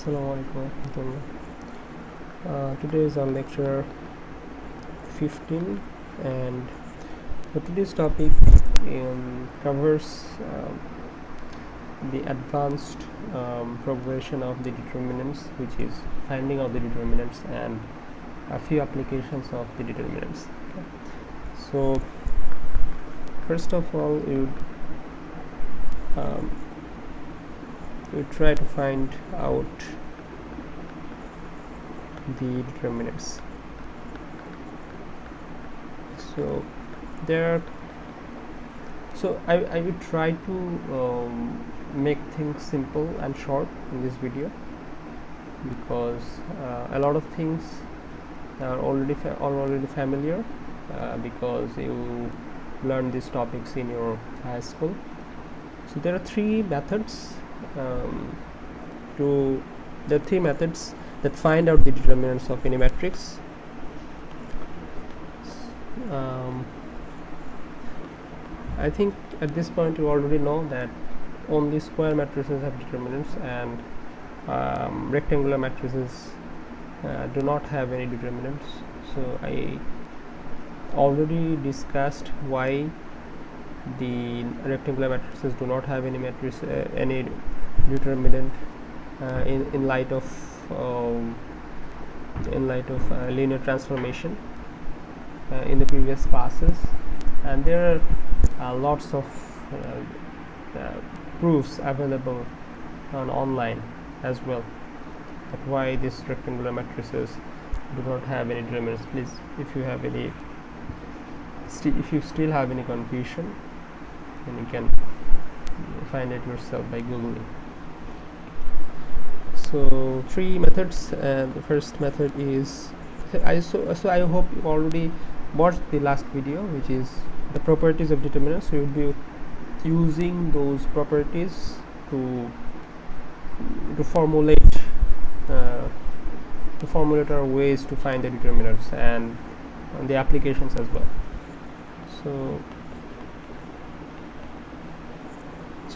Assalamualaikum. Today is our lecture 15, and today's topic covers the advanced progression of the determinants, which is finding of the determinants and a few applications of the determinants. Okay. So first of all, you try to find out the determinants. So I will try to make things simple and short in this video, because a lot of things are already familiar, because you learned these topics in your high school. So there are three methods that find out the determinants of any matrix. I think at this point you already know that only square matrices have determinants, and rectangular matrices do not have any determinants. So I already discussed why the rectangular matrices do not have any any determinant in light of linear transformation in the previous classes, and there are lots of proofs available online as well that why these rectangular matrices do not have any determinants. Please, if you still have any confusion, then you can find it yourself by googling. So three methods, and the first method is I hope you already watched the last video, which is the properties of determinants. So you will be using those properties to formulate our ways to find the determinants and the applications as well. So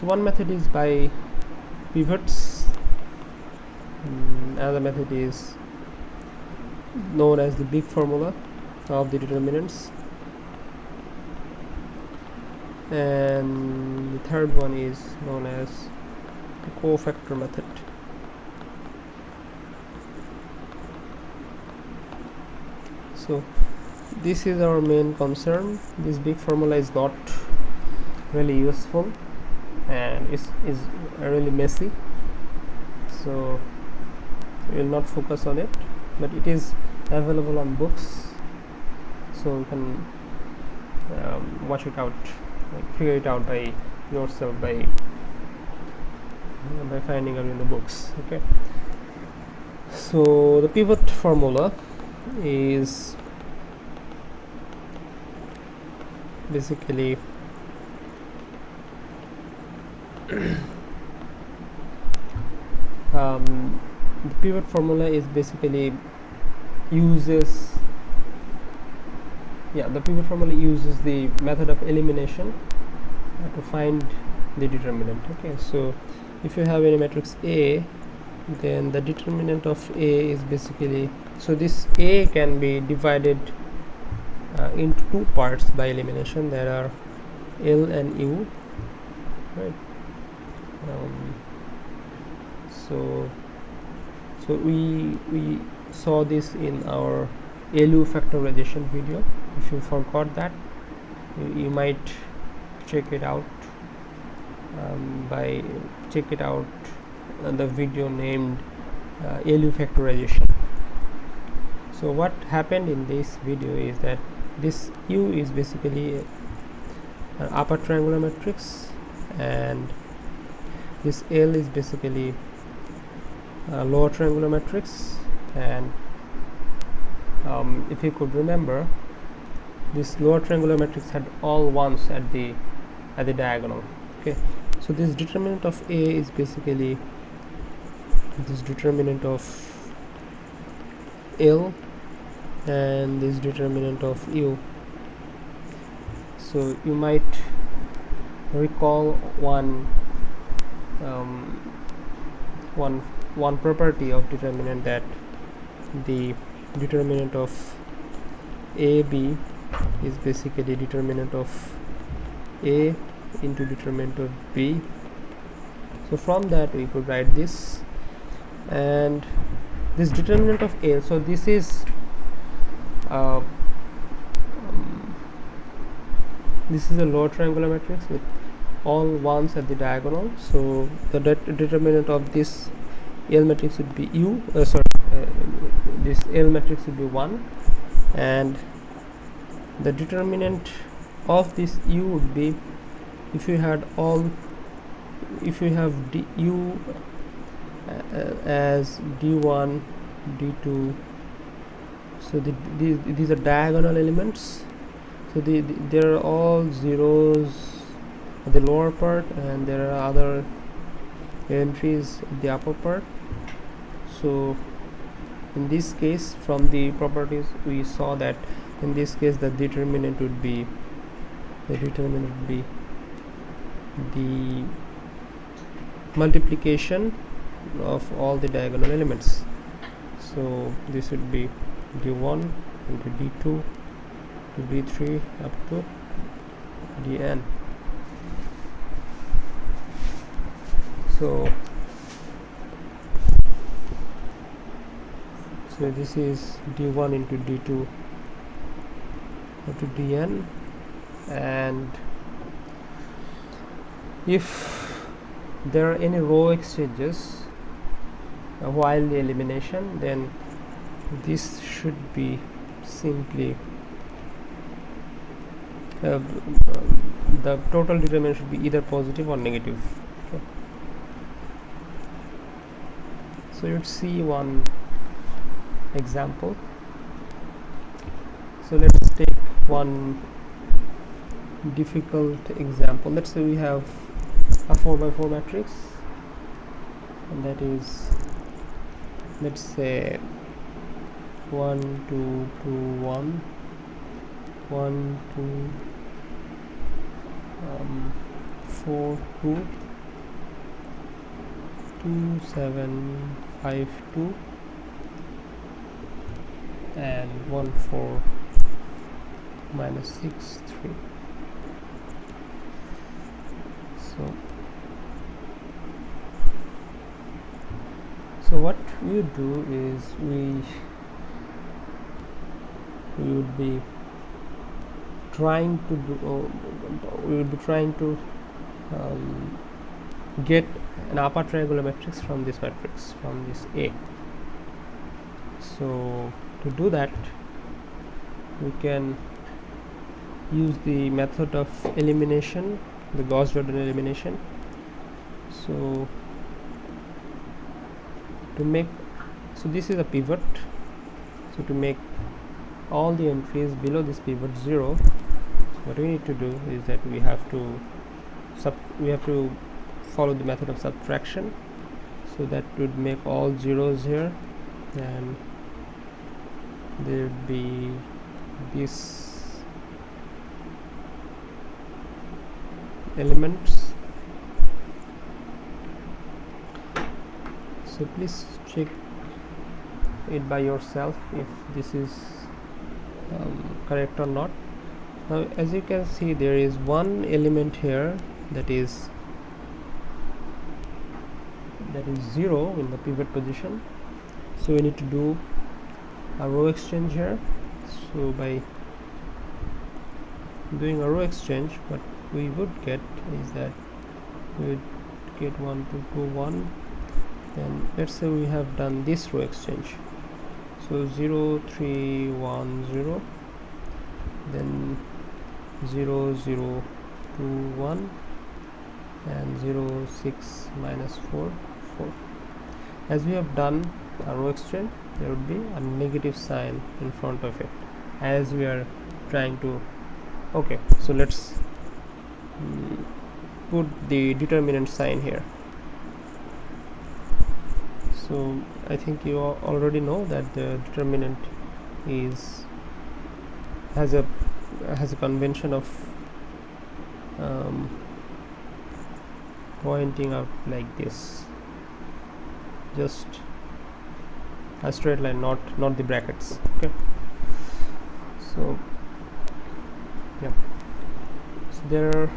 one method is by pivots. Another method is known as the big formula of the determinants, and the third one is known as the cofactor method. So this is our main concern. This big formula is not really useful and is really messy, so we will not focus on it, but it is available on books, so you can watch it out, figure it out by yourself by finding out in the books. Okay, so the pivot formula is basically the pivot formula is basically uses the method of elimination to find the determinant. Okay, so if you have any matrix A, then the determinant of A is basically, so this A can be divided into two parts by elimination. There are L and U, right? So we saw this in our LU factorization video. If you forgot that, you might check it out the video named LU factorization. So what happened in this video is that this U is basically an upper triangular matrix, and this L is basically a lower triangular matrix, and if you could remember, this lower triangular matrix had all ones at the diagonal. Okay, so this determinant of A is basically this determinant of L and this determinant of U. So you might recall one one property of determinant, that the determinant of AB is basically determinant of A into determinant of B. So from that we could write this, and this determinant of A, so this is a lower triangular matrix with all ones at the diagonal. So the determinant of this L matrix would be this L matrix would be 1, and the determinant of this U would be, if you have U as D1, D2, so these are diagonal elements, so there are all zeros at the lower part, and there are other entries at the upper part. So in this case, from the properties we saw that in this case the determinant would be the multiplication of all the diagonal elements. So this would be D1 into D2 to D3 up to Dn. So this is D1 into D2 up to Dn, and if there are any row exchanges while the elimination, then this should be simply the total determinant should be either positive or negative. Okay. So you'd see one example. So let's take one difficult example. Let's say we have a 4x4 matrix, and that is, let's say 1 2 2 1 1 2 4 2 2 7 5 2 and 1 4 minus 6 3. So what we do is we would be trying to get an upper triangular matrix from this matrix, from this A. So to do that, we can use the method of elimination, the Gauss-Jordan elimination. So this is a pivot. So to make all the entries below this pivot 0, what we need to do is that we have to follow the method of subtraction. So that would make all zeros here, and there would be these elements. So please check it by yourself if this is correct or not. Now as you can see, there is one element here that is 0 in the pivot position. So we need to do a row exchange here. So by doing a row exchange, what we would get is that we would get 1 2 2 1, and let's say we have done this row exchange. So 0 3 1 0, then 0 0 2 1, and 0 6 minus 4 4. As we have done a row exchange, there would be a negative sign in front of it, as we are trying to. Okay, so let's put the determinant sign here. So I think you already know that the determinant has a convention of pointing out like this. just a straight line, not the brackets. Okay, so yeah, so there are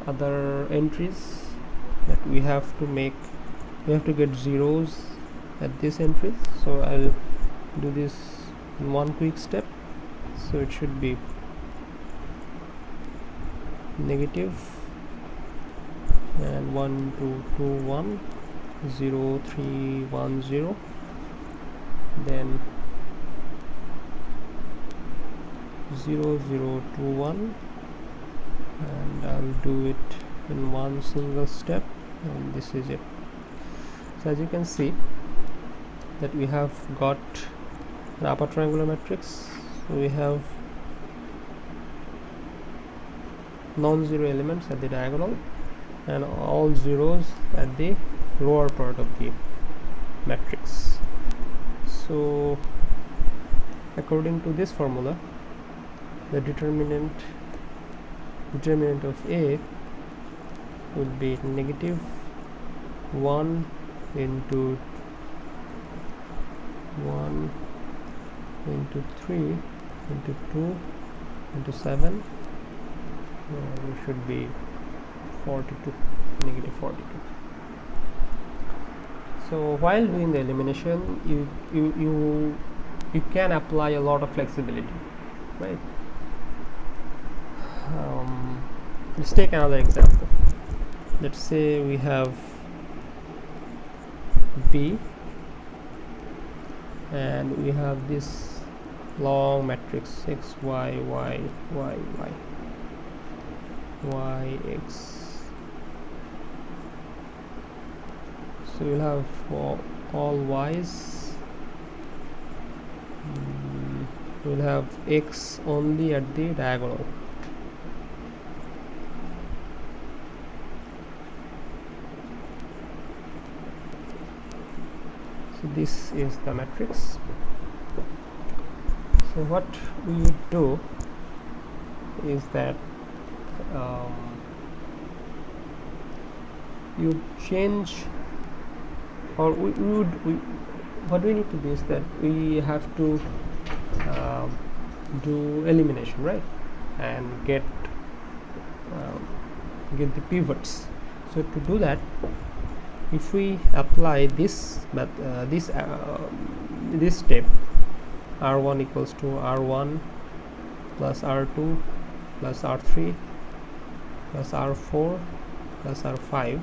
other entries that we have to make. We have to get zeros at this entry, so I'll do this in one quick step. So it should be negative and 1 2 2 1 0 3 1 0, then 0 0 2 1, and I'll do it in one single step, and this is it. So as you can see that we have got an upper triangular matrix. So we have non-zero elements at the diagonal and all zeros at the lower part of the matrix. So according to this formula, the determinant of A would be negative 1 into 1 into 3 into 2 into 7, it should be 42, negative 42. So while doing the elimination, you can apply a lot of flexibility, right? Let's take another example. Let's say we have B and we have this long matrix x y y y y y x. So we'll have all y's. We'll have x only at the diagonal. So this is the matrix. So what we do is that you change, or what we need to do is that we have to do elimination, right, and get the pivots. So to do that, if we apply this this step, r1 equals to r1 plus r2 plus r3 plus r4 plus r5,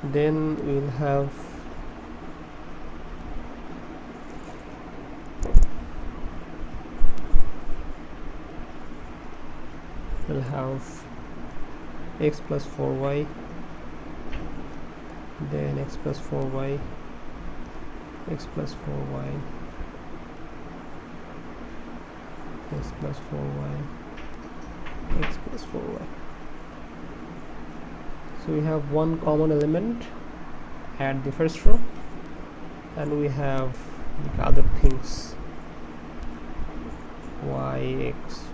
then we'll have x plus 4y, then x plus 4y, x plus 4y, x plus 4y, x plus 4y. So we have one common element at the first row, and we have the other things, y, x.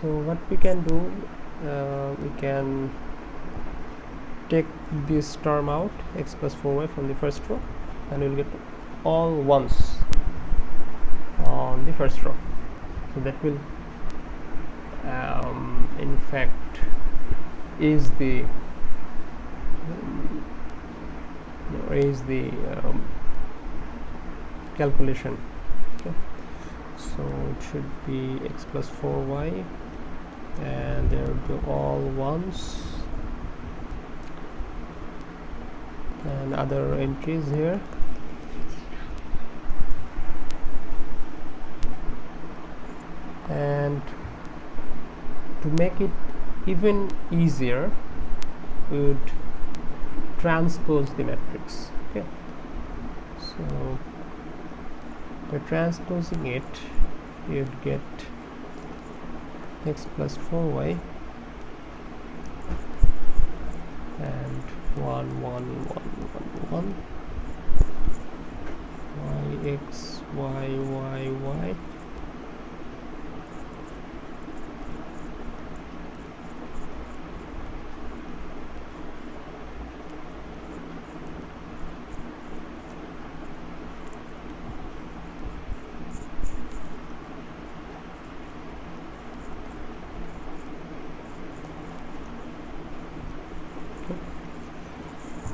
So what we can do, we can take this term out, x plus 4y, from the first row, and we'll get all ones on the first row. So that will in fact is the calculation. Okay. So it should be x plus 4y, and there will be all ones and other entries here. And to make it even easier, we would transpose the matrix. Okay, so by transposing it, you'd get x plus 4y, and 1 1 1 1 y x y y y.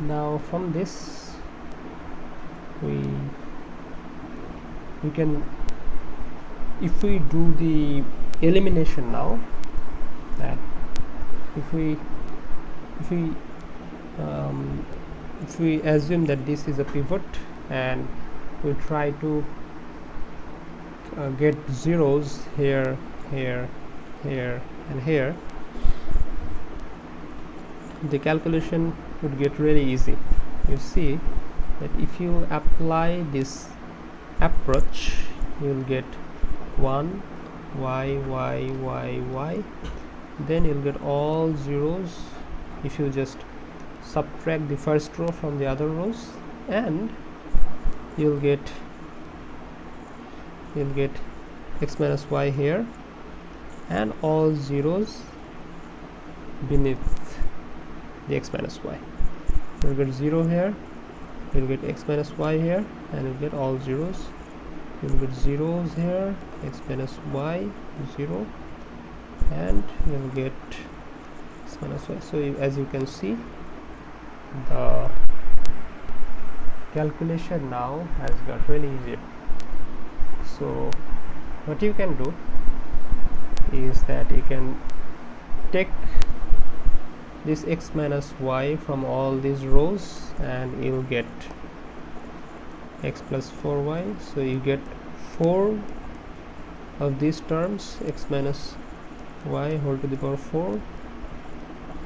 Now from this we can, if we do the elimination now, that if we assume that this is a pivot and we try to get zeros here, here, here and here, the calculation would get really easy. You see that if you apply this approach, you'll get 1 y y y y, then you'll get all zeros if you just subtract the first row from the other rows, and you'll get x minus y here and all zeros beneath the x minus y. You'll get 0 here, you'll get x minus y here, and you'll get all zeros. You'll get zeros here, x minus y 0, and you'll get x minus y. So as you can see, the calculation now has got really easier. So what you can do is that you can take this x minus y from all these rows and you'll get x plus 4y. So you get 4 of these terms, x minus y whole to the power 4,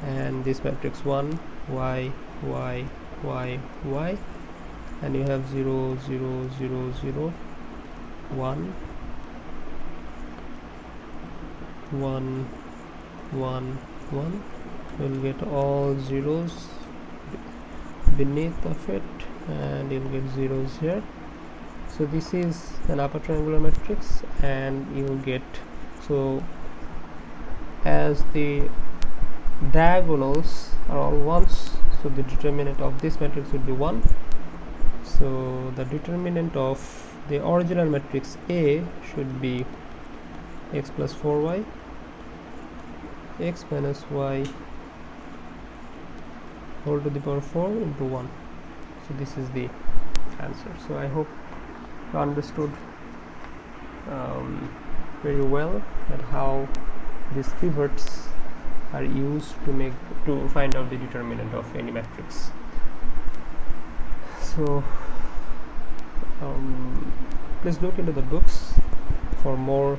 and this matrix 1 y y y y, and you have 0 0 0 0 1 1 1 1. You'll get all zeros beneath of it, and you'll get zeros here. So this is an upper triangular matrix, and you'll get, so as the diagonals are all ones, so the determinant of this matrix would be 1. So the determinant of the original matrix A should be x plus 4y, x minus y whole to the power 4 into 1. So this is the answer. So I hope you understood very well that how these pivots are used to find out the determinant of any matrix. So please look into the books for more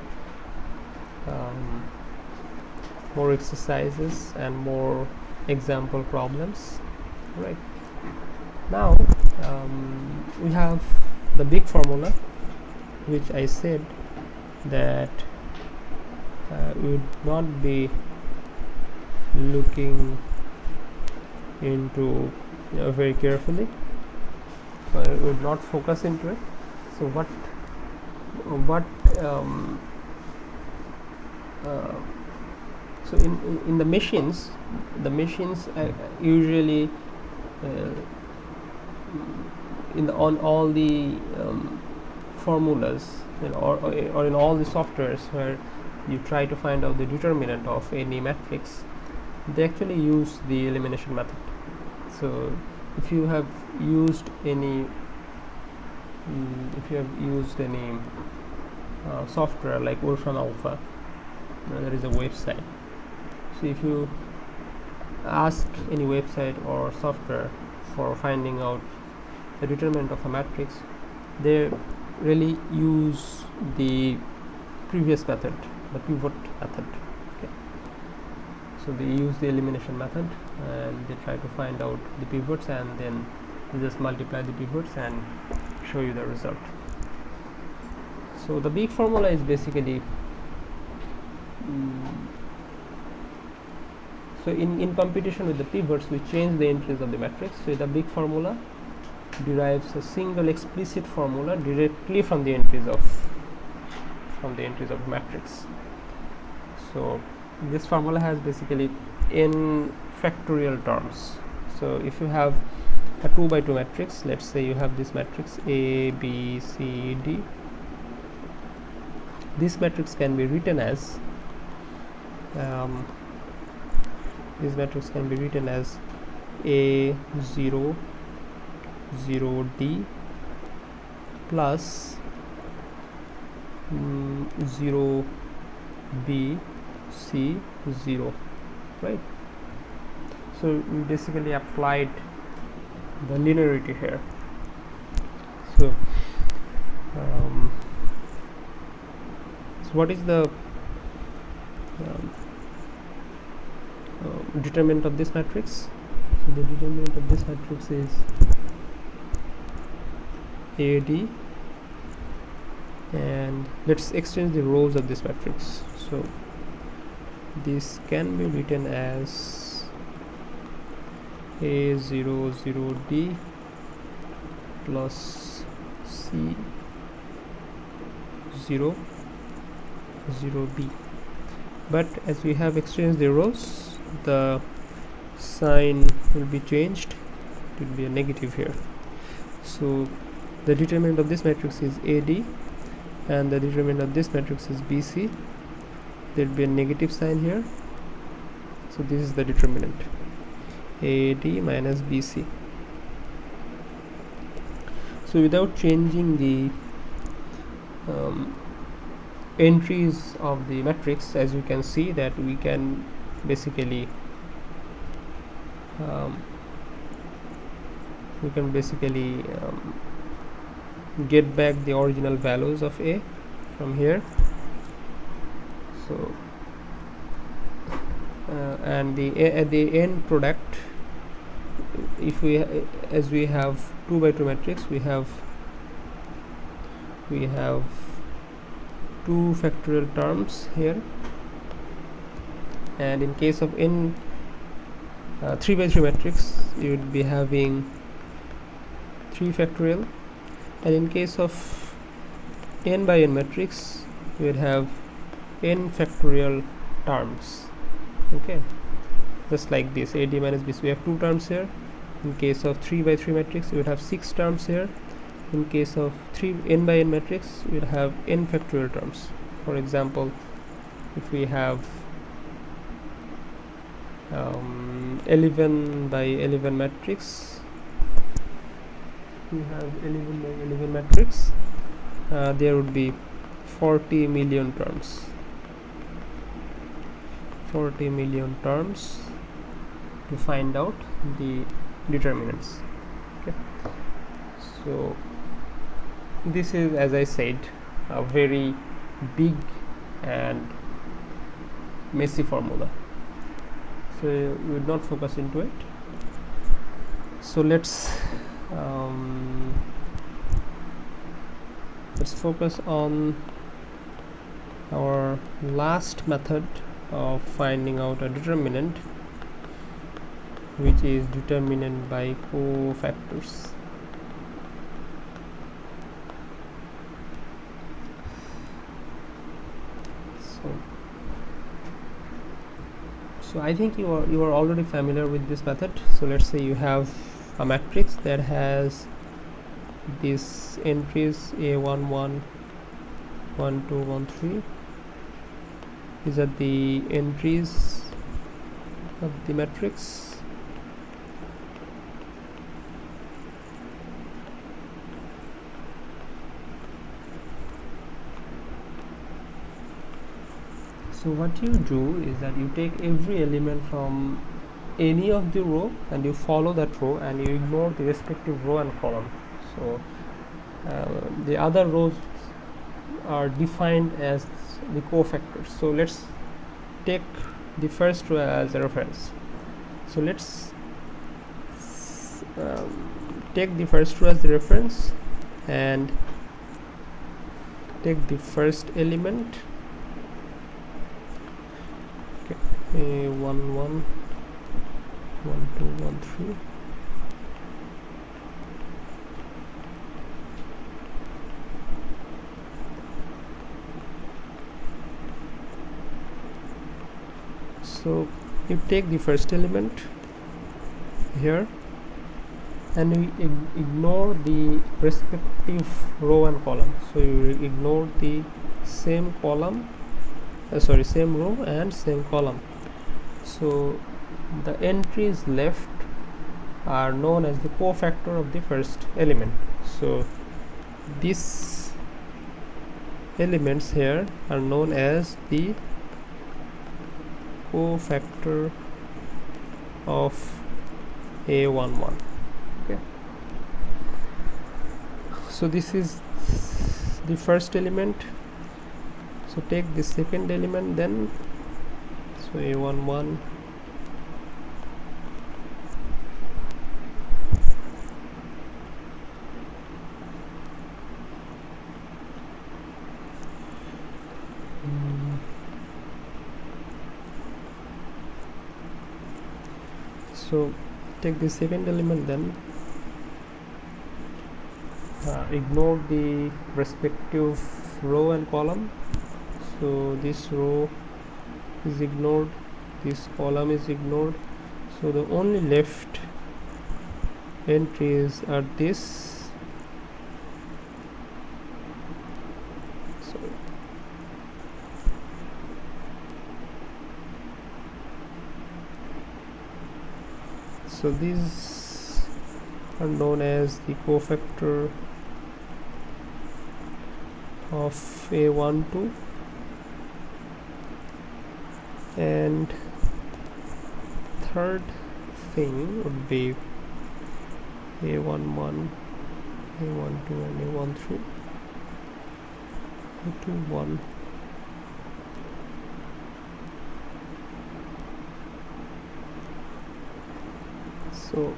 exercises and more example problems. Right now we have the big formula, which I said that we would not be looking into very carefully, we would not focus into it. So so in the machines usually on all the formulas, or in all the softwares where you try to find out the determinant of any matrix, they actually use the elimination method. So if you have used any software like Wolfram Alpha, there is a website. So if you ask any website or software for finding out the determinant of a matrix, they really use the previous method, the pivot method. Okay. So they use the elimination method and they try to find out the pivots, and then they just multiply the pivots and show you the result. So the big formula is basically So in competition with the pivots, we change the entries of the matrix. So the big formula derives a single explicit formula directly from the entries of the matrix. So this formula has basically n factorial terms. So if you have a 2 by 2 matrix, let's say you have this matrix A, B, C, D. This matrix can be written as A 0 0 D plus 0 B C 0, right? So we basically applied the linearity here. So what is the determinant of this matrix? So the determinant of this matrix is AD, and let's exchange the rows of this matrix. So this can be written as A 0 0 D plus C 0 0 B. But as we have exchanged the rows, the sign will be changed. It will be a negative here. So the determinant of this matrix is AD, and the determinant of this matrix is BC. There will be a negative sign here. So this is the determinant, AD minus BC. So without changing the entries of the matrix, as you can see that we can basically get back the original values of A from here. So and at the end product, if we as we have 2 by 2 matrix, we have 2 factorial terms here, and in case of n 3 by 3 matrix, you would be having 3 factorial, and in case of n by n matrix, you would have n factorial terms. Okay, just like this, AD minus BC, we have 2 terms here. In case of 3 by 3 matrix, you would have 6 terms here. In case of n by n matrix, we will have n factorial terms. For example, if we have 11 by 11 matrix, there would be 40 million terms. 40 million terms to find out the determinants. Okay, so this is, as I said, a very big and messy formula, so we would not focus into it. So let's focus on our last method of finding out a determinant, which is determinant by cofactors. So I think you are already familiar with this method. So let's say you have a matrix that has these entries A11, 1, 2, 1, 3. These are the entries of the matrix. So what you do is that you take every element from any of the row and you follow that row, and you ignore the respective row and column. So the other rows are defined as the cofactors. So let's take the first row as a reference. So let's take the first row as the reference and take the first element. Okay, 1 1 1 2 1 3. So you take the first element here and we ignore the respective row and column. So you ignore the same column, same row and same column. So the entries left are known as the cofactor of the first element. So these elements here are known as the cofactor of A11. Okay, so this is the first element. So take the second element then. So A11, so take the second element then, ignore the respective row and column. So this row is ignored, this column is ignored, so the only left entries are this. So these are known as the cofactor of A12, and third thing would be A11, A12 and A13, A21. So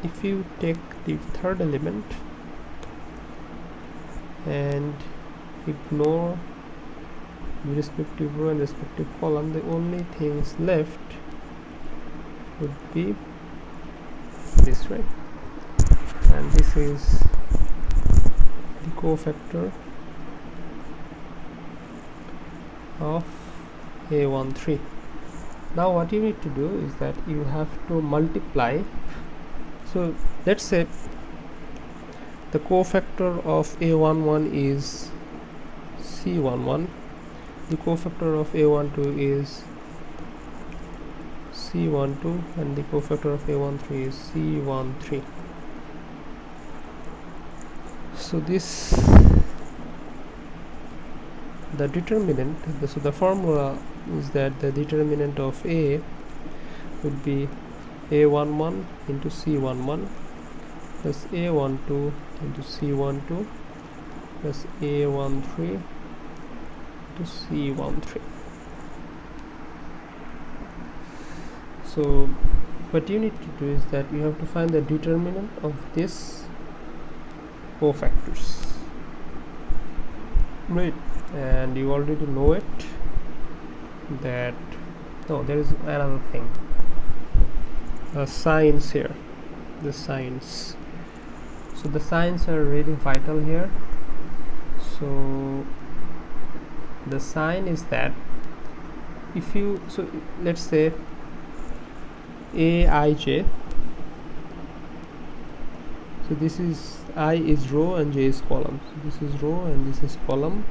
if you take the third element and ignore the respective row and respective column, the only things left would be this, right? And this is the cofactor of A13. Now what you need to do is that you have to multiply. So let's say the cofactor of A11 is C11, the cofactor of A12 is C12, and the cofactor of A13 is C13. So this, the determinant, so the formula is that the determinant of A would be A11 into C11 plus A12 into C12 plus A13 to C13. So what you need to do is that you have to find the determinant of this cofactors, right? And you already know it, that there is another thing, signs here, the signs. So the signs are really vital here. So the sign is that if you, so let's say Aij, so this is I is row and j is column, so this is row and this is column.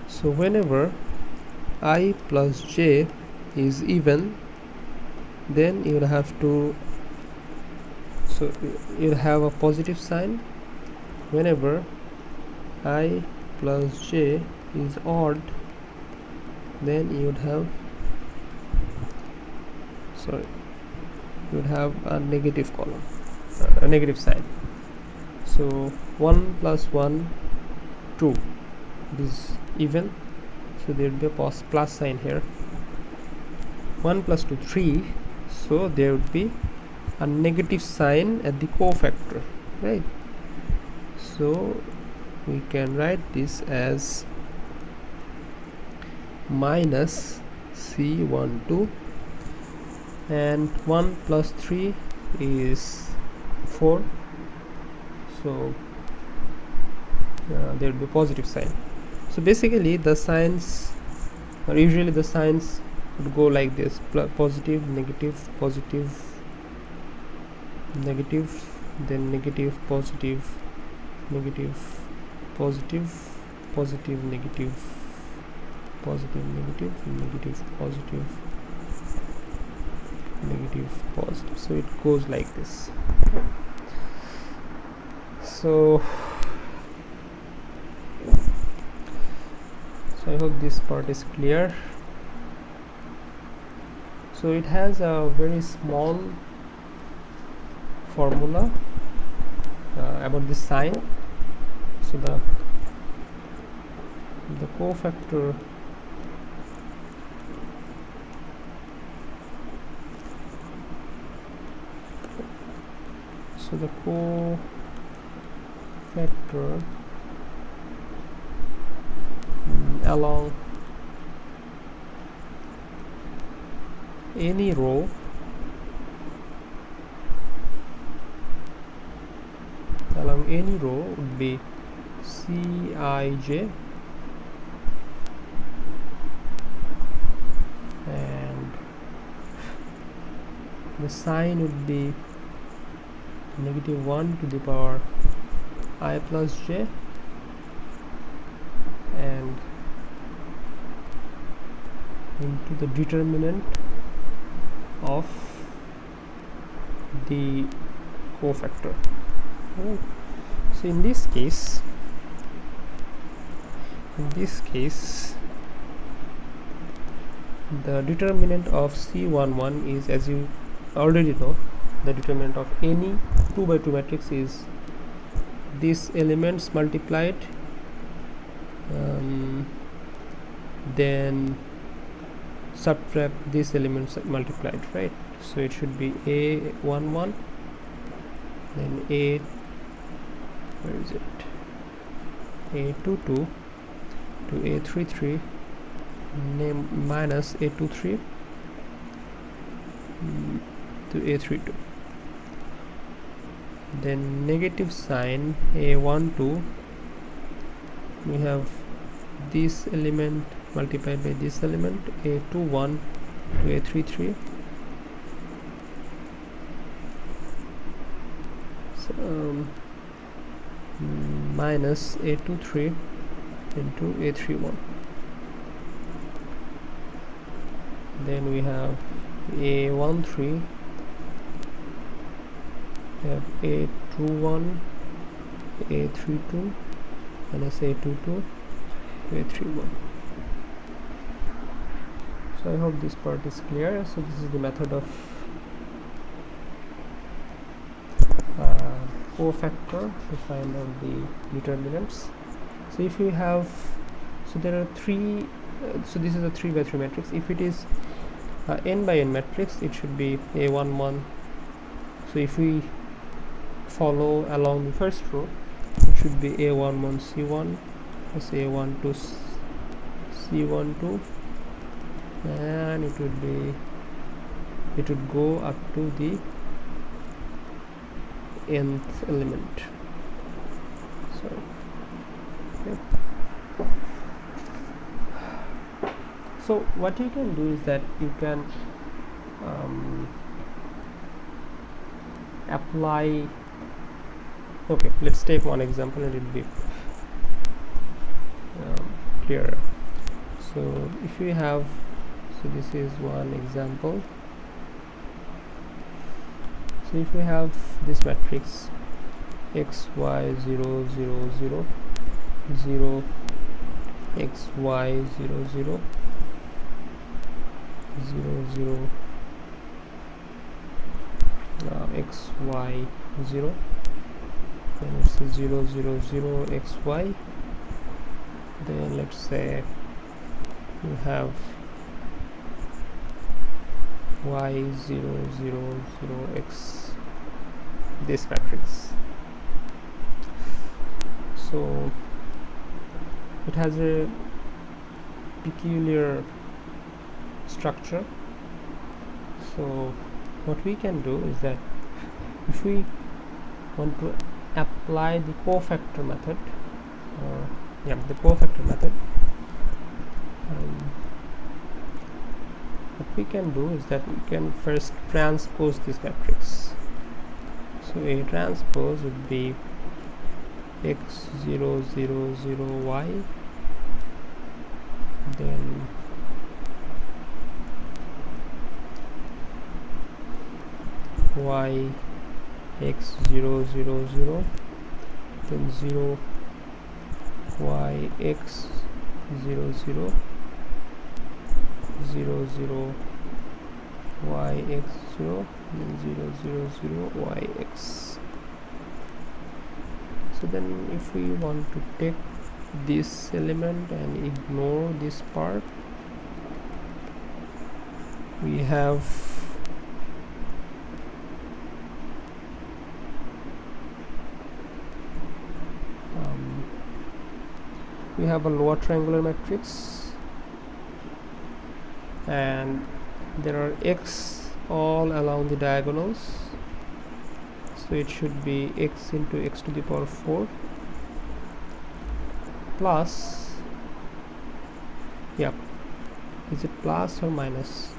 So whenever I plus j is even, then you will have to, so you'll have a positive sign. Whenever I plus j is odd, then you would have, you would have a negative column, a negative sign. So 1 plus 1 2, this is even, so there would be a plus sign here. 1 plus 2 3, so there would be a negative sign at the cofactor, right? So we can write this as minus C12 and 1 plus 3 is 4, so there will be positive sign. So basically the signs, or usually the signs would go like this: positive, negative, positive, negative, then negative, positive, negative, positive, positive, negative, positive, negative, negative, positive, negative, positive. So it goes like this. So I hope this part is clear. So it has a very small formula about this sign. So the cofactor along any row would be Cij, and the sign would be -1 to the power I plus j, and into the determinant of the cofactor. Right. So in this case the determinant of C11 is, as you already know, the determinant of any 2 by 2 matrix is these elements multiplied, then subtract these elements multiplied, right? So it should be A11, then A22 to A33, minus A23 to A32. Then negative sign A12, we have this element multiplied by this element, A21 to A33. So, minus A23 into A31. Then we have A13, we have A21, A32, minus A22, A31. So I hope this part is clear. So this is the method of cofactor to find out the determinants. So if we have, so there are three, so this is a 3 by 3 matrix. If it is n by n matrix, it should be A11. So if we follow along the first row, it should be A11 C1 plus A12 C12, and it would go up to the nth element. So okay. So what you can do is that you can apply, okay, let's take one example and it will be clearer. So if you have, so this is one example. So if we have this matrix x y 0 0 0 0 x y 0 0 0 0 x y 0, then it's 0 0 0 x y, then let's say you have y 0 0 0 x, this matrix. So it has a peculiar structure. So what we can do is that if we want to apply the cofactor method, the cofactor method, what we can do is that we can first transpose this matrix. So a transpose would be x 0 0 0 y, then y x 0 0 0, then 0 y x 0 0 0 0 y x 0, then 0 0 0 y x. So then if we want to take this element and ignore this part, we have a lower triangular matrix, and there are x all along the diagonals, so it should be x into x to the power 4 plus, is it plus or minus?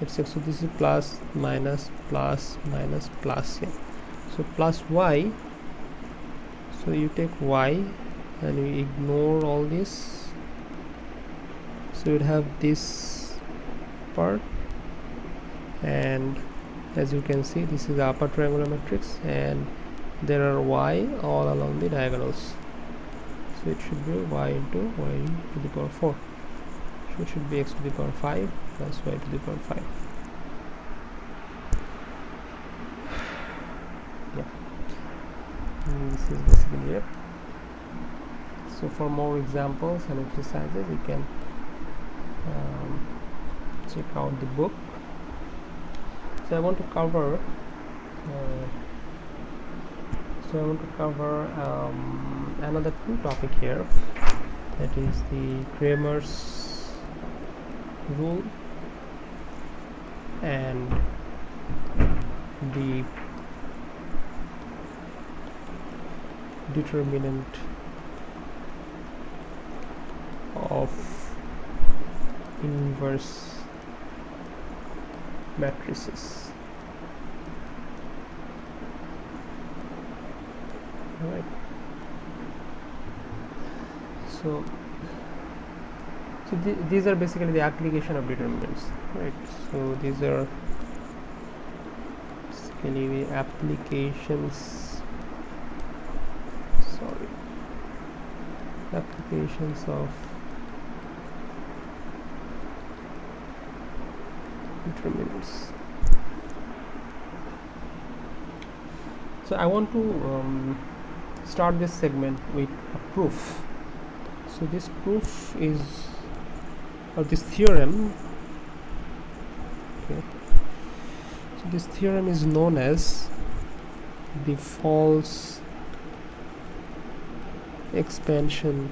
It's x, so this is plus minus plus minus plus, so plus y, so you take y and we ignore all this, so you'd have this part, and as you can see this is the upper triangular matrix and there are y all along the diagonals, so it should be y into y to the power 4, so it should be x to the power 5 plus y to the power 5. And this is basically it. So for more examples and exercises, you can check out the book. So I want to cover another two topic here, that is the Cremer's rule and the determinant of inverse matrices. Right. So these are basically the application of determinants, right? So these are basically the applications of determinants. So I want to start this segment with a proof. So this proof is, or this theorem, okay, so this theorem is known as the false expansion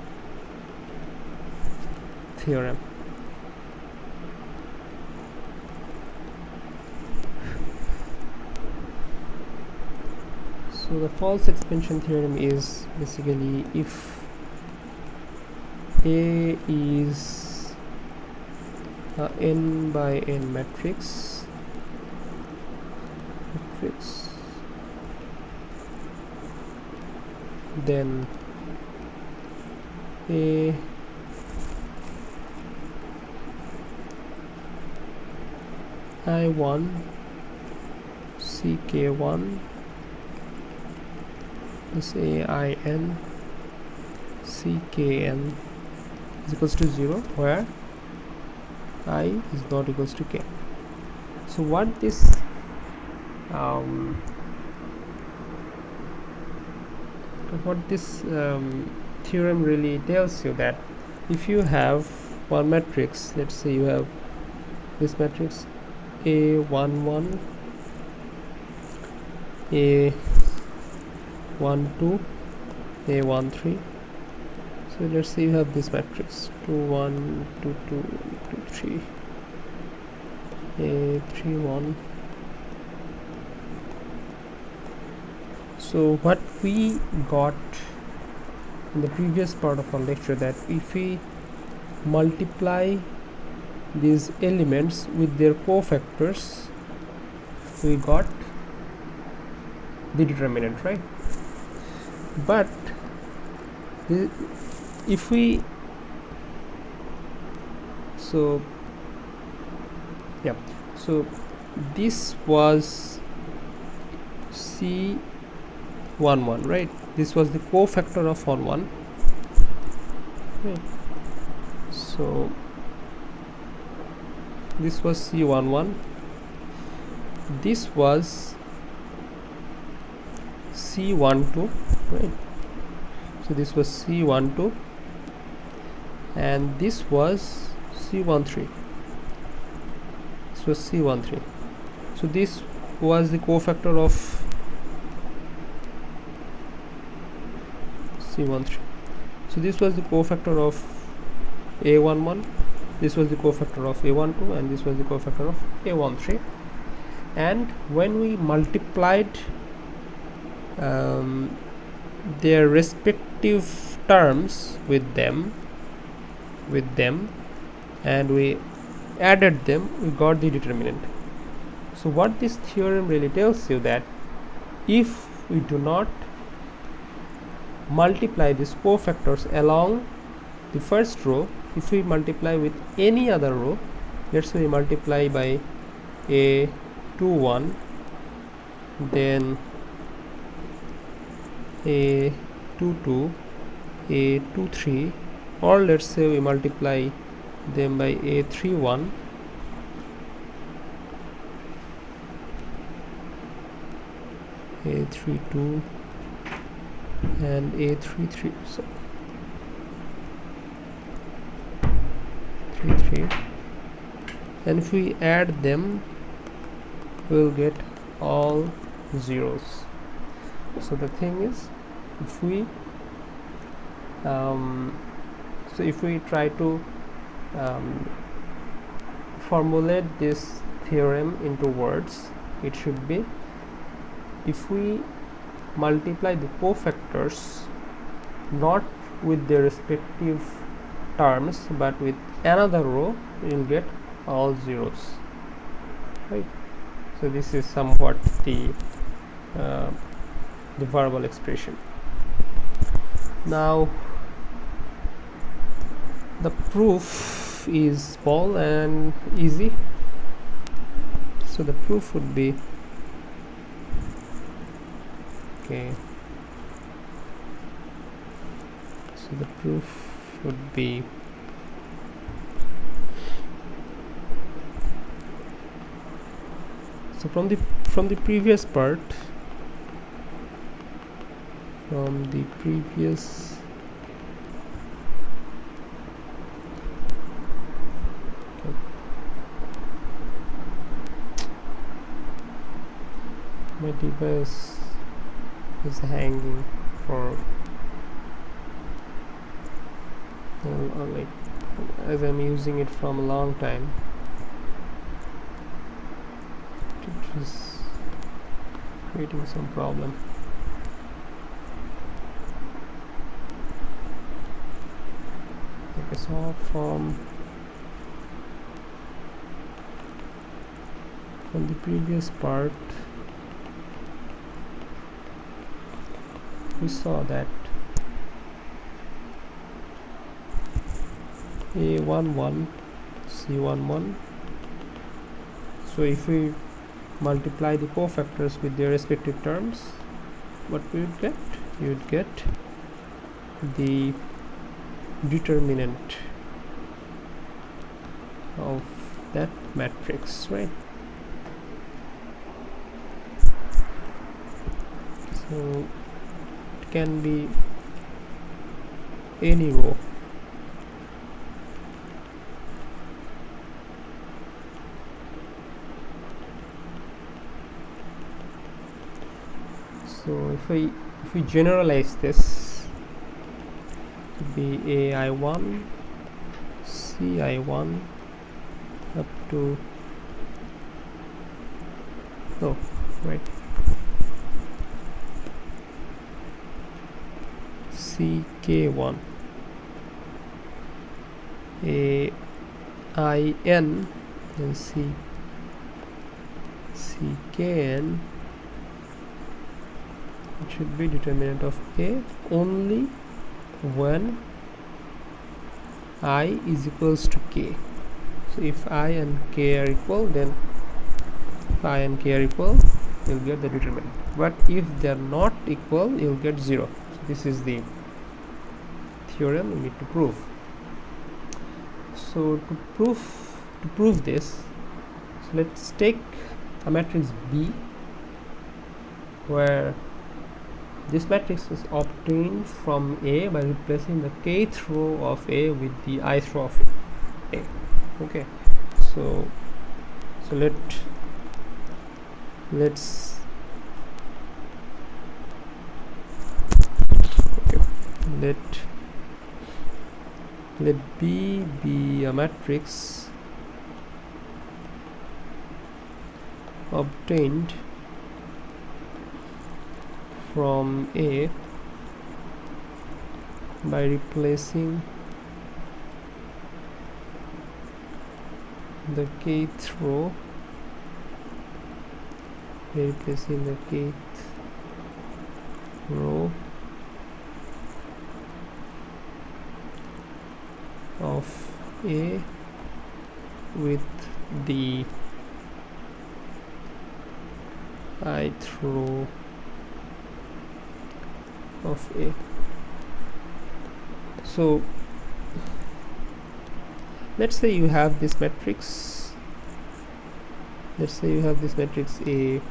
theorem. So the false expansion theorem is basically if A is a n by n matrix, then A I1 CK1 is AIN CKN is equals to 0, where I is not equals to K. So what this theorem really tells you, that if you have one matrix, let's say you have this matrix A11 A12 A13, so let's say you have this matrix 21 22 23 A31 So what we got in the previous part of our lecture, that if we multiply these elements with their cofactors, we got the determinant, right? But if we so this was C11, right? This was the cofactor of 1 right? So this was C11, this was C12, right? So this was C12 and this was C13. This was C13. So this was the cofactor of C13. So this was the cofactor of A11, this was the cofactor of A12, and this was the cofactor of A13. And when we multiplied their respective terms with them and we added them, we got the determinant. So what this theorem really tells you, that if we do not multiply these cofactors along the first row, if we multiply with any other row, let's say we multiply by A21, then A22, A23, or let's say we multiply them by A31, A32, and A33, so 33, and if we add them, we'll get all zeros. So the thing is, if we try to formulate this theorem into words, it should be, if we multiply the cofactors not with their respective terms but with another row, you will get all zeros, right? So this is somewhat the verbal expression. Now the proof is small and easy. So the proof would be, okay, so the proof would be, so from the previous part, my device is hanging for like, as I'm using it from a long time, it is creating some problem. Okay, so from the previous part, we saw that A11, C11. So if we multiply the cofactors with their respective terms, what we would get? You would get the determinant of that matrix, right? So it can be any row. So if we generalize this to be AI1, CI1 up to, right, ck1, a I n, and ckn. It should be determinant of a only when I is equals to k. So if I and k are equal, then if I and k are equal, you'll get the determinant. But if they are not equal, you'll get 0. So this is the theorem we need to prove. So to prove this, so let's take a matrix B where this matrix is obtained from A by replacing the kth row of A with the ith row of A. Okay, so let's let B be a matrix obtained from A by replacing the kth row of A with the ith row of A. So let's say you have this matrix. Let's say you have this matrix A.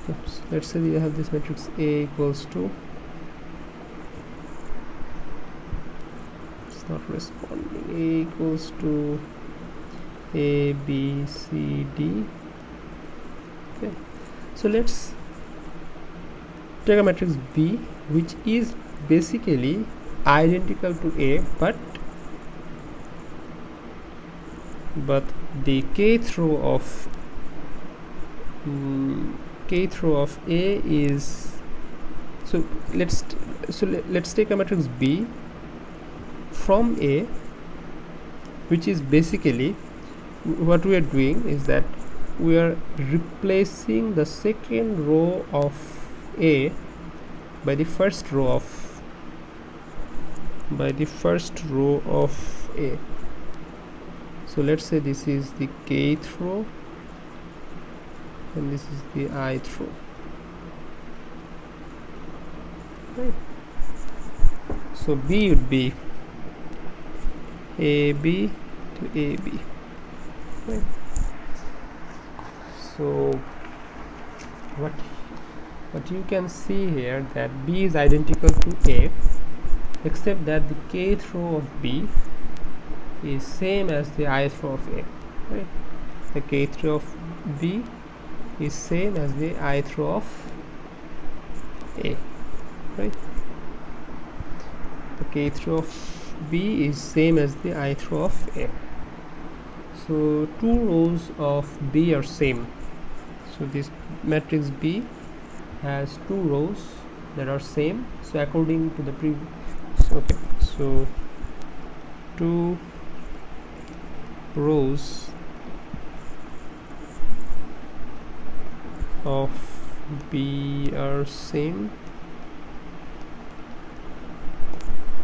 Oops. Let's say you have this matrix A equals to, it's not responding, A equals to A, B, C, D. Okay. So let's take a matrix B which is basically identical to A, but the kth row of A is, so let's take a matrix B from A, which is basically, what we are doing is that we are replacing the second row of A by the first row of A. So let's say this is the kth row and this is the ith row. Right. So B would be AB to AB. Right. So what you can see here, that B is identical to A, except that the kth row of B is same as the ith row of A. Right? The kth row of B is same as the ith row of A. Right? The kth row of B is same as the ith row of A. So two rows of B are same. So this matrix B has two rows that are same. So according to the previous, okay, so two rows of B are same.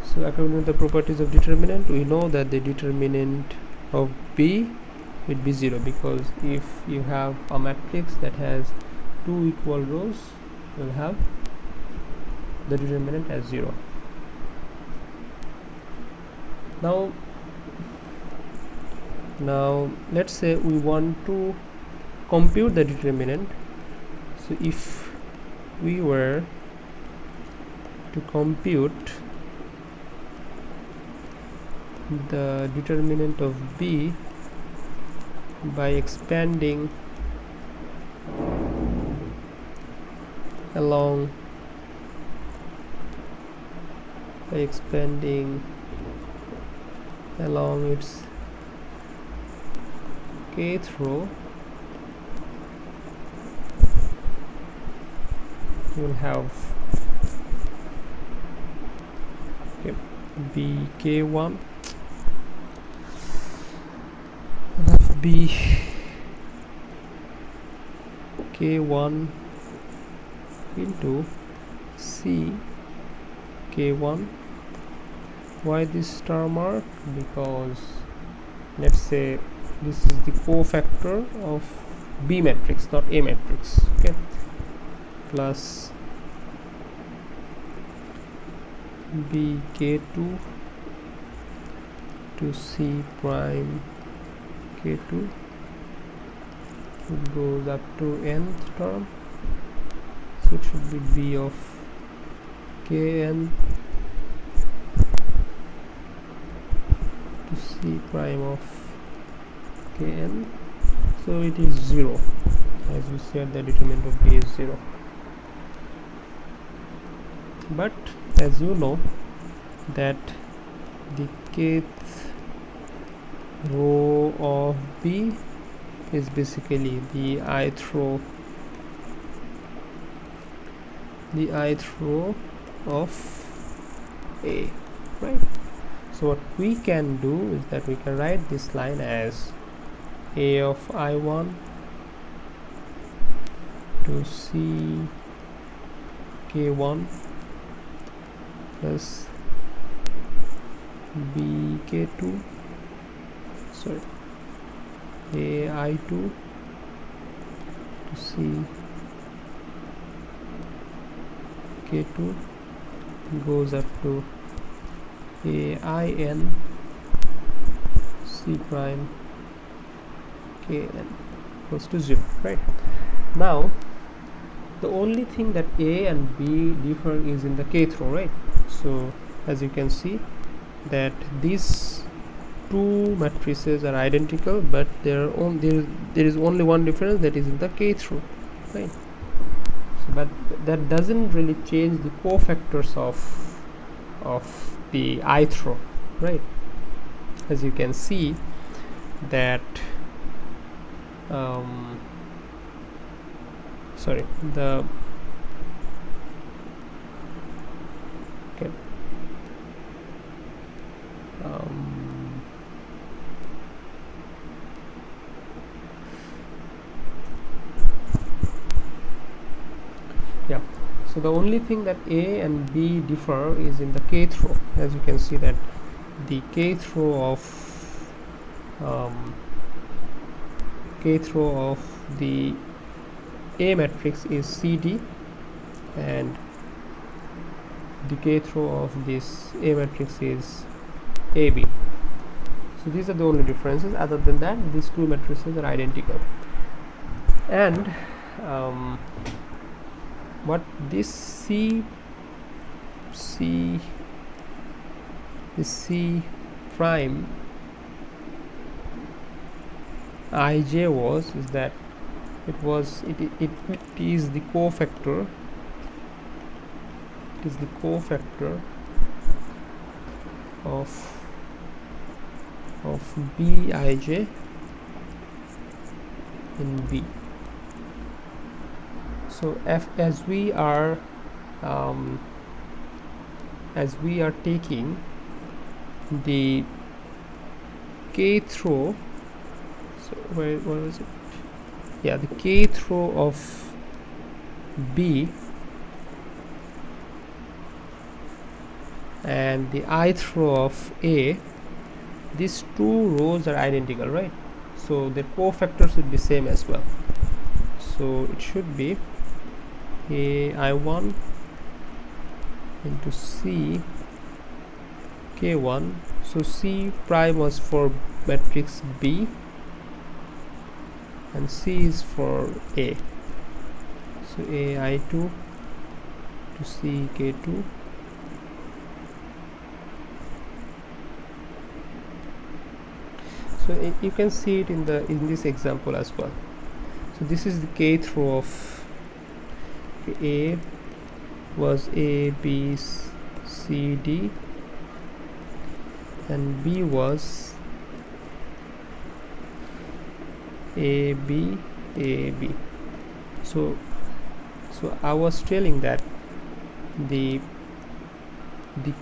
So according to the properties of determinant, we know that the determinant of B would be 0, because if you have a matrix that has two equal rows, you will have the determinant as 0. Now let's say we want to compute the determinant. So if we were to compute the determinant of B by expanding along its kth row, you will have bk1 bk1 into c k1. Why this star mark? Because let's say this is the cofactor of B matrix, not A matrix. Okay, plus bk2 to c prime k2, it goes up to nth term, so it should be b of kn to c prime of kn. So it is 0, as we said the determinant of b is 0. But as you know that the kth row of B is basically the ith row of A, right? So what we can do is that we can write this line as A of I1 to C K1 plus bk2, sorry, ai2 to c k2 goes up to ain c prime kn equals to 0, right? Now the only thing that A and B differ is in the kth row, right? So as you can see that these two matrices are identical, but there is only one difference, that is in the kth row, right? So but that doesn't really change the cofactors of the ith row, right? As you can see that sorry, the okay yeah, so the only thing that A and B differ is in the kth row. As you can see that the kth row of the A matrix is CD, and the kth row of this A matrix is AB. So these are the only differences. Other than that, these two matrices are identical. And what this C prime ij was is that it is the cofactor. It is the cofactor of bij in B. So as we are taking the kth row, so where was it? Yeah, the kth row of B and the ith row of A, these two rows are identical, right? So the cofactors would be same as well. So it should be ai1 into c k1. So C prime was for matrix B and C is for A. So ai2 to c k2 so you can see it in this example as well. So this is the kth row of A was A, B, C, D, and B was A, B, A, B. So So I was telling that the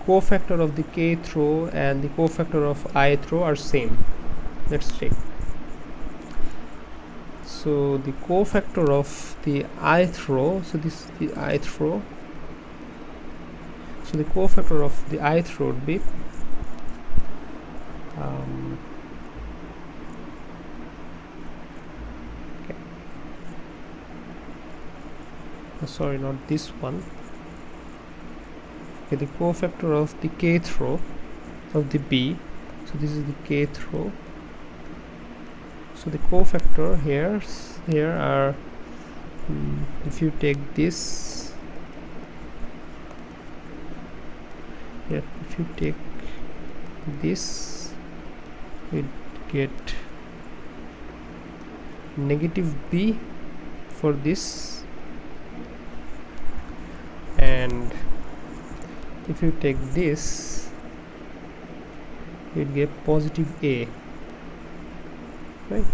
cofactor of the kth row and the cofactor of ith row are same. Let's check. So the cofactor of the ith row, so this is the ith row, so the cofactor of the ith row would be okay. Sorry, not this one. Okay, the cofactor of the kth row of the B, so this is the kth row. So the cofactor here are if you take this here, if you take this, you get negative B for this, and if you take this, you get positive A, right?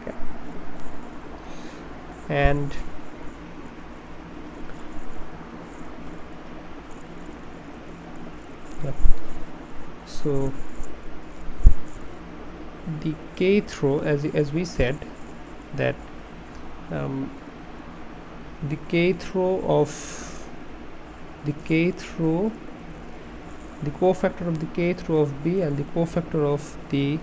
Okay. And yeah, so the kth row, as we said, that the kth row of the kth row, the cofactor of the kth row of B and the cofactor of the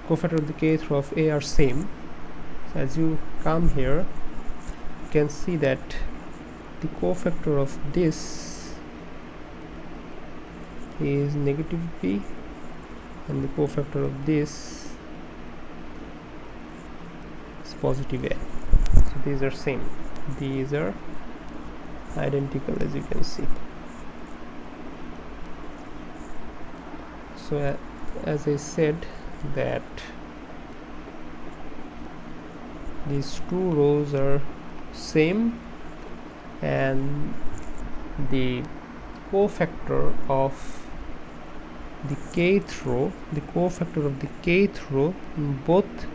kth row of A are same. So as you come here, you can see that the cofactor of this is negative B and the cofactor of this is positive A. So these are same, these are identical, as you can see. So as I said, that these two rows are same, and the cofactor of the kth row, the cofactor of the kth row in both,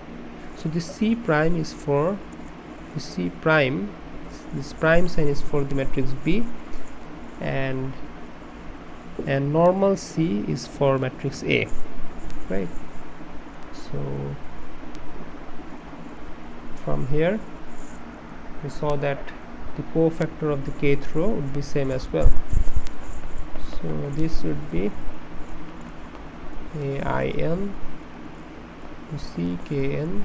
so the C prime is for the C prime, this prime sign is for the matrix B, and normal C is for matrix A, right? So from here we saw that the cofactor of the kth row would be same as well. So this would be AIN to CKN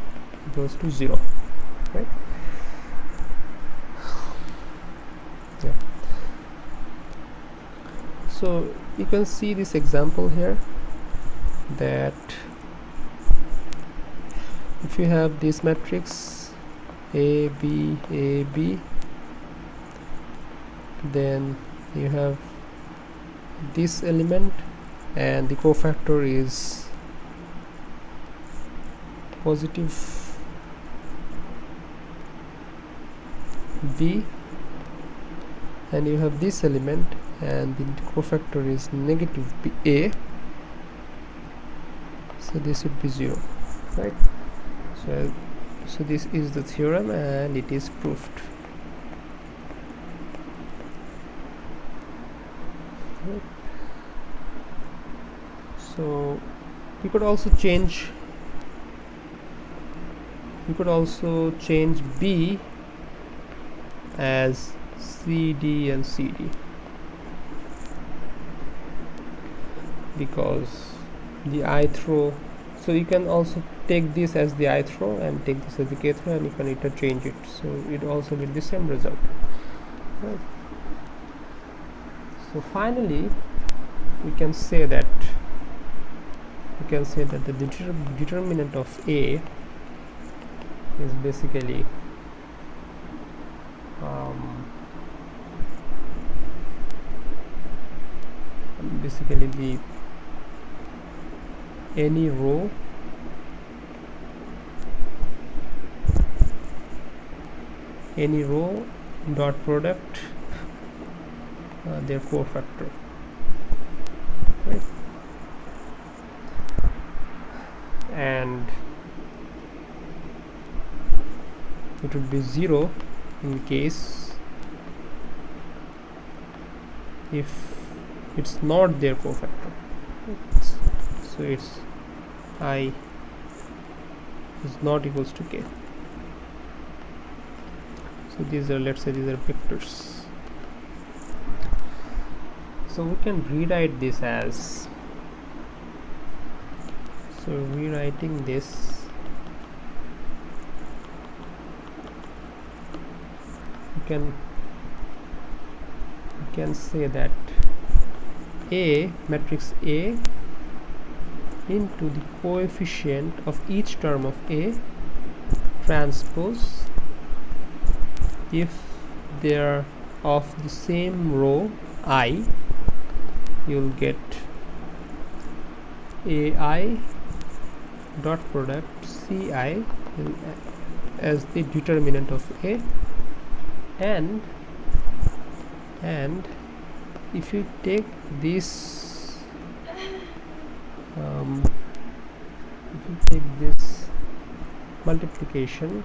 equals to 0, right? Yeah. So you can see this example here, that if you have this matrix A B A B, then you have this element and the cofactor is positive B, and you have this element and the cofactor is negative B A, so this would be 0, right? So this is the theorem and it is proved. Right. So you could also change B as CD and CD, because the ith row, so you can also take this as the ith row and take this as the kth row, and you can interchange it, so it also get the same result, right? So finally we can say that the determinant of A is basically the any row dot product their cofactor, right? And it would be 0 in case if it's not their cofactor. So it's I is not equals to k. So these are, let's say, these are vectors. So we can rewrite this as, so rewriting this, we can say that A, matrix A into the coefficient of each term of A transpose, if they are of the same row I, you'll get AI dot product CI as the determinant of A, and if you take this multiplication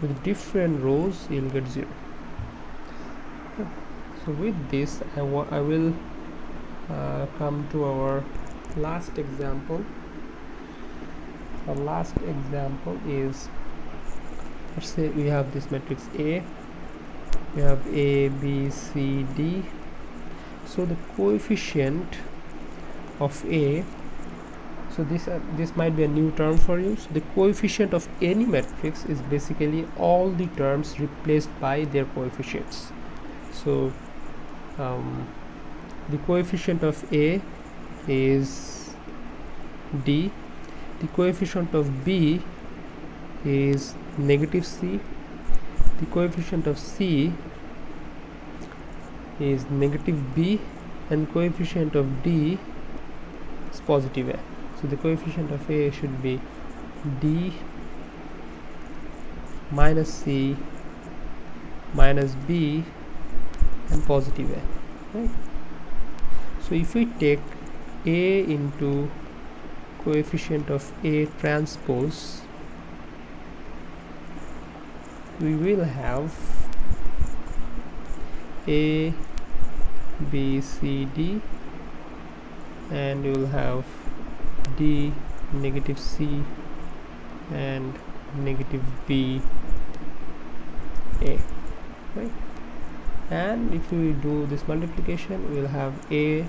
with different rows, you'll get 0. So with this I will come to our last example. Our last example is, let's say we have this matrix A, we have A, B, C, D. So the coefficient of A, so this might be a new term for you. So the coefficient of any matrix is basically all the terms replaced by their coefficients. So the coefficient of A is D, the coefficient of B is negative C, the coefficient of C is negative B, and coefficient of D is positive A. So the coefficient of A should be D minus C minus B and positive A, right? So if we take A into coefficient of A transpose, we will have A, B, C, D, and you will have D, negative C, and negative B, A, right? And if we do this multiplication, we will have A,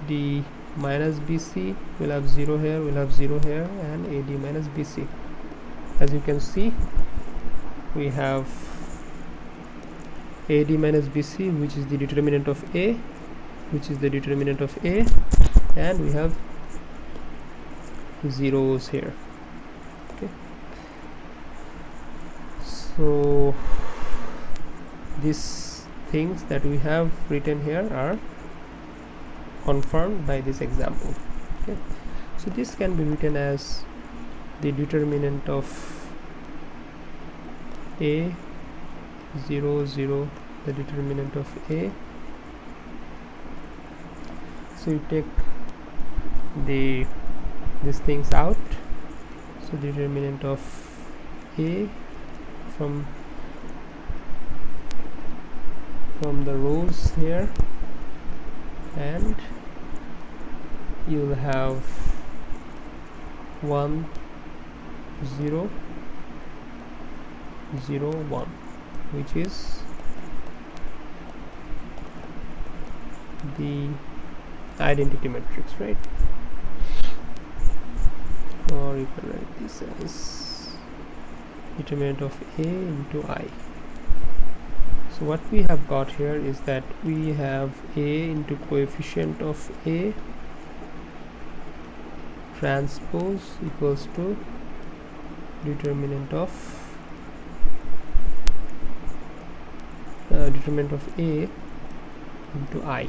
D minus BC, we'll have 0 here, we'll have 0 here, and AD minus BC. As you can see, we have AD minus BC, which is the determinant of A, and we have zeros here. Okay, so these things that we have written here are confirmed by this example. Okay, so this can be written as the determinant of A 0 0, the determinant of A. So you take these things out, so determinant of A from the rows here, and you will have 1 0 0 1, which is the identity matrix, right? Or you can write this as determinant of A into I. So what we have got here is that we have A into coefficient of A transpose equals to determinant of A into I.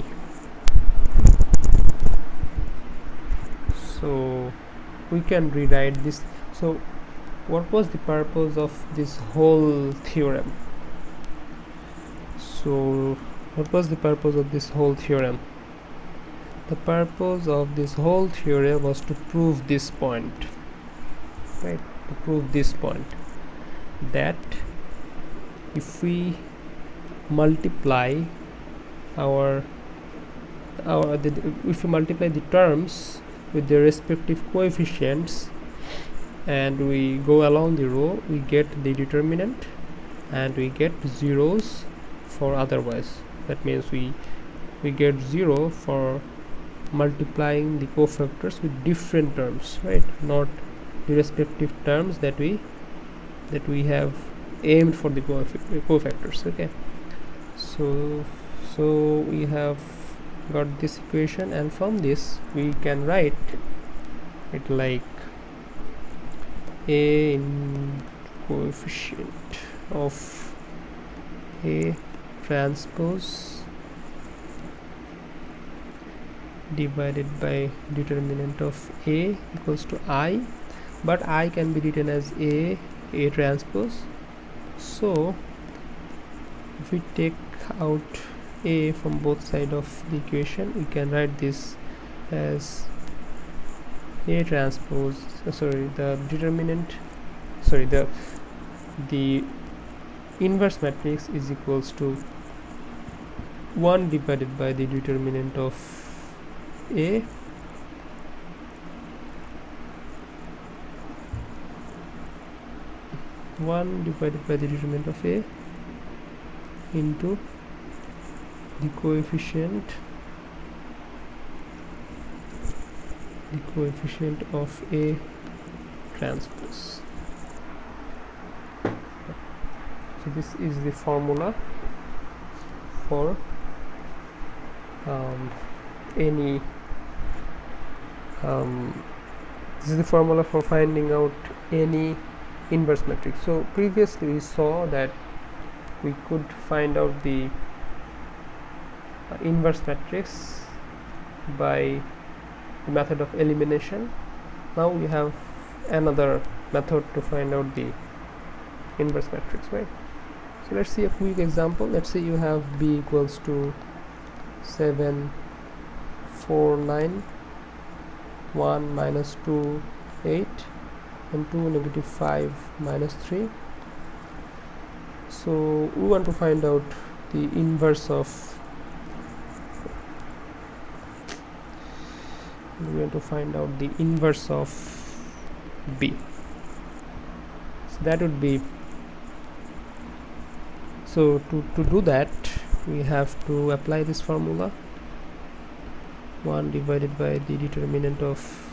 So we can rewrite this. So what was the purpose of this whole theorem? So what was the purpose of this whole theorem? The purpose of this whole theorem was to prove this point, right? To prove this point. that if we multiply if we multiply the terms with their respective coefficients and we go along the row, we get the determinant and we get zeros for otherwise. That means we get 0 for multiplying the cofactors with different terms, right? Not the respective terms that we have aimed for the cofactors. Okay, so we have got this equation, and from this we can write it like a in coefficient of A transpose divided by determinant of A equals to I, but I can be written as A transpose. So if we take out A from both sides of the equation, we can write this as A transpose, the determinant, the inverse matrix is equals to 1 divided by the determinant of A divided by the determinant of A into the coefficient of A transpose. So this is the formula for this is the formula for finding out any inverse matrix. So previously we saw that we could find out the inverse matrix by the method of elimination. Now we have another method to find out the inverse matrix, right? So let's see a quick example. Let's say you have B equals to 7, 4, 9, 1, minus 2, 8, and 2, negative 5, minus 3. So we want to find out the inverse of B. So that would be, so to do that we have to apply this formula, 1 divided by the determinant of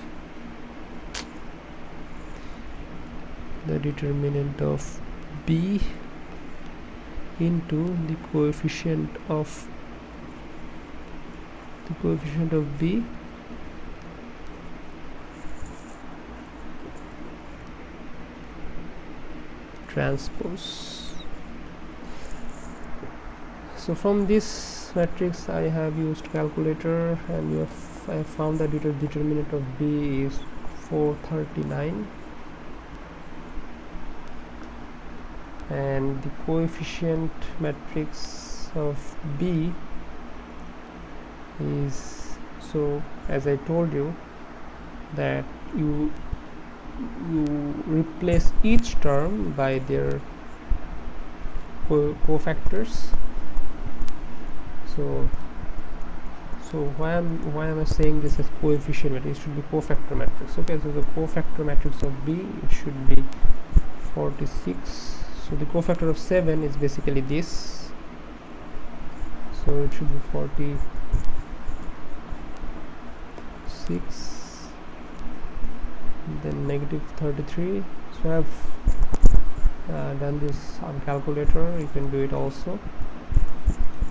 B into the coefficient of B transpose. So from this matrix I have used calculator, and I have found that determinant of B is 439, and the coefficient matrix of B is, so as I told you that you replace each term by their cofactors. So why am I saying this as coefficient matrix? It should be cofactor matrix. Okay, so the cofactor matrix of B, it should be 46. So the cofactor of 7 is basically this, so it should be 46, then negative 33. So I have done this on calculator. You can do it also,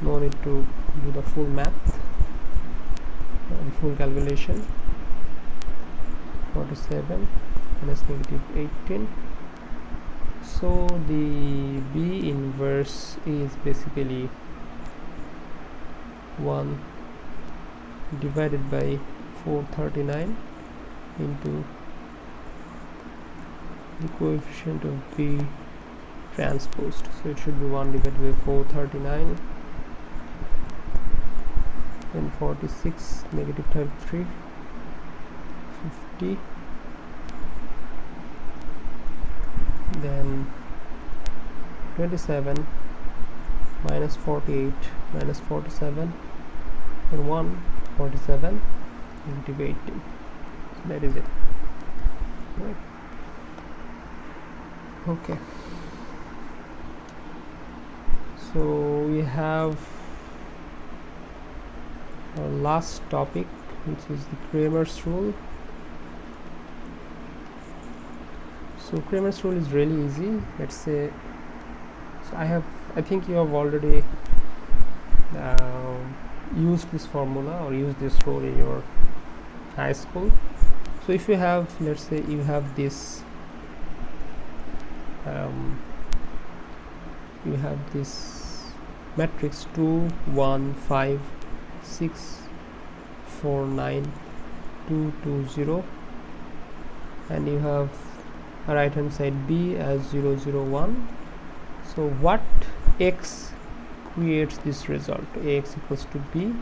no need to do the full math, the full calculation. 47 minus negative 18. So the B inverse is basically 1 divided by 439 into the coefficient of B transposed. So it should be 1 divided by 439, then 46, negative 33, 50, then 27 minus 48 minus 47 and 1 47 and 18. So that is it, right? Okay, so we have our last topic, which is the Cremer's rule. So Cremer's rule is really easy. Let's say, so I think you have already used this formula or used this rule in your high school. So if you have, let's say you have this matrix 2 1 5 6 4 9 2 2 0, and you have a right hand side b as 0 0 1. So what x creates this result? Ax equals to b.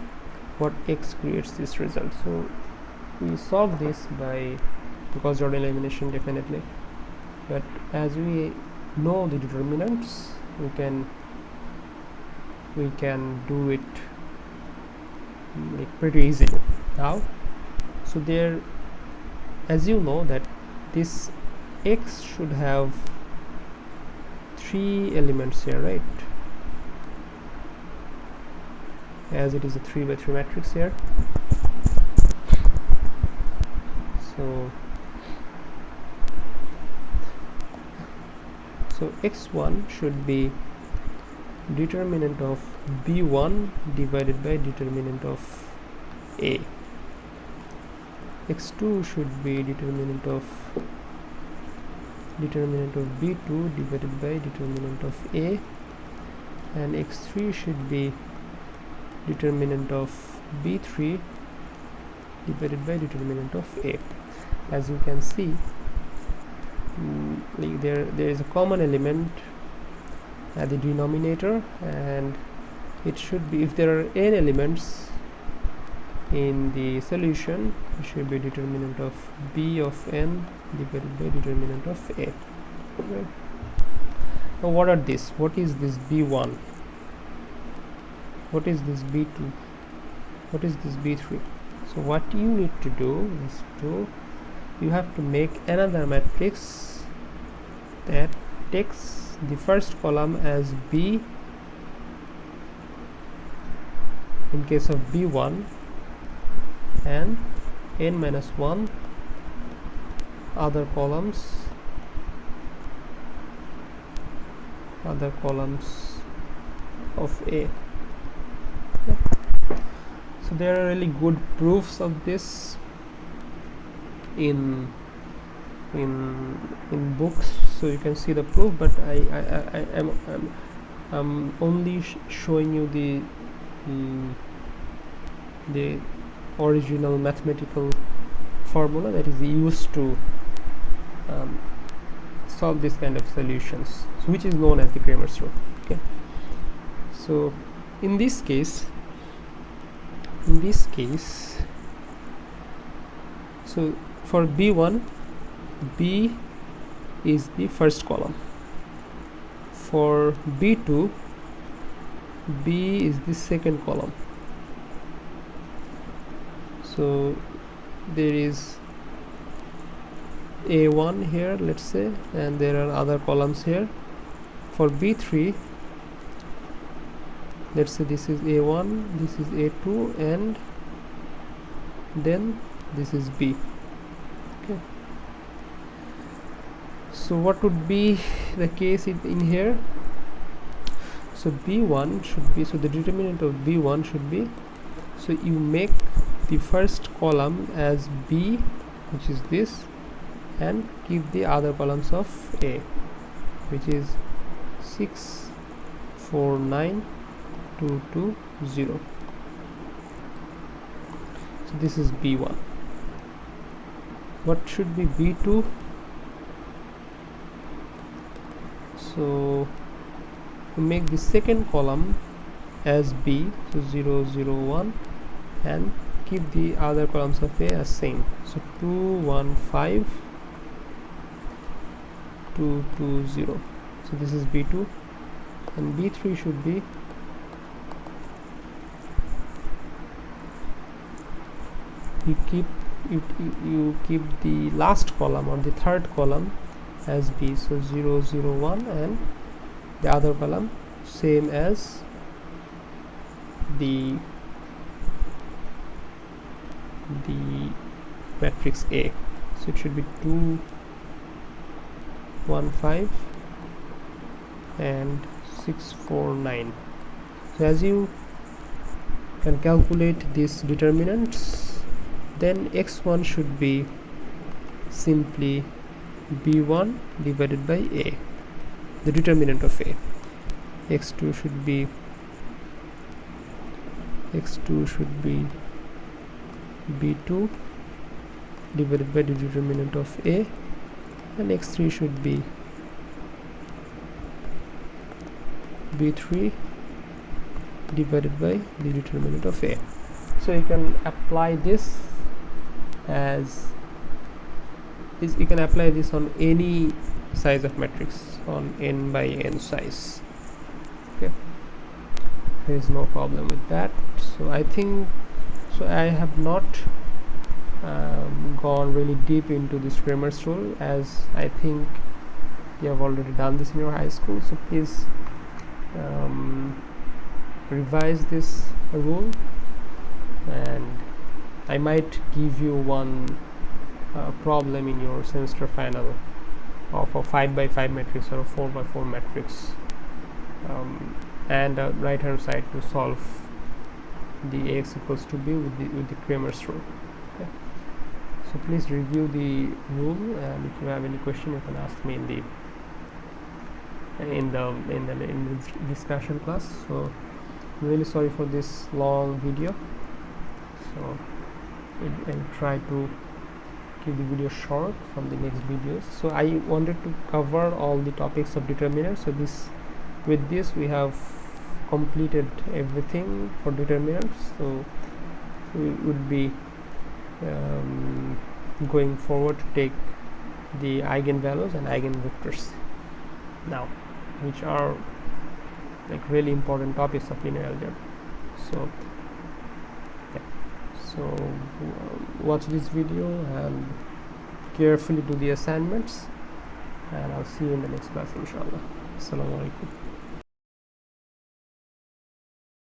What x creates this result? So we solve this by Gauss-Jordan elimination, definitely, but as we know the determinants, we can do it like pretty easily. How? So there, as you know, that this x should have 3 elements here, right? As it is a 3 by 3 matrix here. So x1 should be determinant of b1 divided by determinant of a. x2 should be determinant of b2 divided by determinant of a, and x3 should be determinant of b3 divided by determinant of a. As you can see, there is a common element at the denominator, and it should be, if there are n elements in the solution, it should be determinant of b of n divided by determinant of a. Okay. Now what are this? What is this b1? What is this b2? What is this b3? So what you need to do is you have to make another matrix that takes the first column as b in case of b1, and n minus 1 other columns of a. Yeah. So there are really good proofs of this in books, so you can see the proof, but I'm only showing you the original mathematical formula that is used to solve this kind of solutions, so which is known as the Cremer's rule. Okay, so in this case, so for b1, b is the first column. For b2, b is the second column. So there is a1 here, let's say, and there are other columns here. For b3, let's say this is a1, this is a2, and then this is b. Okay, so what would be the case in here? So b1 should be, so the determinant of b1 should be, so you make the first column as b, which is this, and keep the other columns of a, which is 6 4 9 2 2 0. So this is b1. What should be b2? So you make the second column as b, so 0 0 1, and keep the other columns of a as same, so 2 1 5 2 2 0. So this is b2. and b3 should be you keep the last column or the third column as b, so 0 0 1, and the other column same as the matrix A, so it should be 2 1 5 and 6 4 9. So as you can calculate these determinants, then x1 should be simply b1 divided by a, the determinant of a. x2 should be b2 divided by the determinant of a, and x3 should be b3 divided by the determinant of a. So you can apply this you can apply this on any size of matrix, on n by n size. Okay, there is no problem with that. So I think, so I have not gone really deep into this Cremer's rule, as I think you have already done this in your high school. So please revise this rule, and I might give you one problem in your semester final of a 5 by 5 matrix or a 4 by 4 matrix, and right hand side to solve the Ax equals to b with the Cremer's rule. Okay. So please review the rule, and if you have any question you can ask me in the discussion class. So I'm really sorry for this long video, so I'll try to keep the video short from the next videos. So I wanted to cover all the topics of determinants. So with this we have completed everything for determinants. So we would be going forward to take the eigenvalues and eigenvectors now, which are like really important topics of linear algebra. So yeah, so watch this video and carefully do the assignments, and I'll see you in the next class, inshallah. Assalamu alaikum.